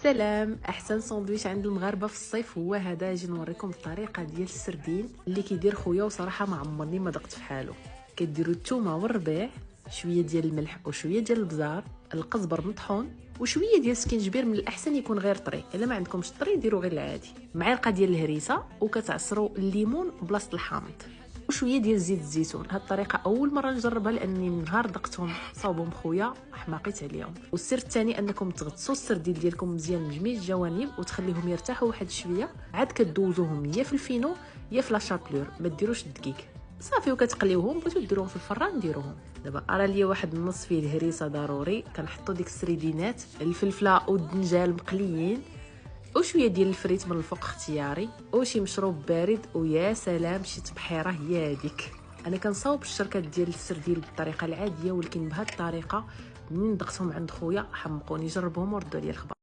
سلام. احسن ساندويتش عند المغاربه في الصيف هو هذا. اجي نوريكم الطريقه ديال السردين اللي كيدير خويا، وصراحه ما عمرني ما ذقت فحالو. كديروا الثومه والربيع، شويه ديال الملح وشويه ديال البزار، القزبر مطحون وشويه ديال السكينجبير. من الاحسن يكون غير طري، الا ما عندكمش طري ديروا غير العادي. معلقه ديال الهريسه، وكتعصروا الليمون بلاصه الحامض وشويه ديال زيت الزيتون. هاد الطريقه اول مره نجربها لاني من نهار ذقتهم صاوبهم خويا حماقيت عليهم. والسر الثاني انكم تغطسوا السردين ديالكم مزيان من جميع الجوانب وتخليهم يرتاحوا واحد شويه، عاد كدوزوهم يا في الفينو يا في لاشابلور، ما ديروش الدقيق صافي. وكتقليوهم، بغيتو ديروهم في الفران ديروهم. دابا ارى ليا واحد النص فيه الهريسه ضروري، كنحطوا ديك السريدينات، الفلفله والدنجال مقليين، وشويه ديال الفريت من الفوق اختياري، وشي مشروب بارد، ويا سلام شي تبحيره هي هذيك. انا كنصاوب الشركات ديال السردين بالطريقه العاديه، ولكن بهذه الطريقه من ذقتهم عند خويا حمقوني. جربوهم وردوا لي الخبر.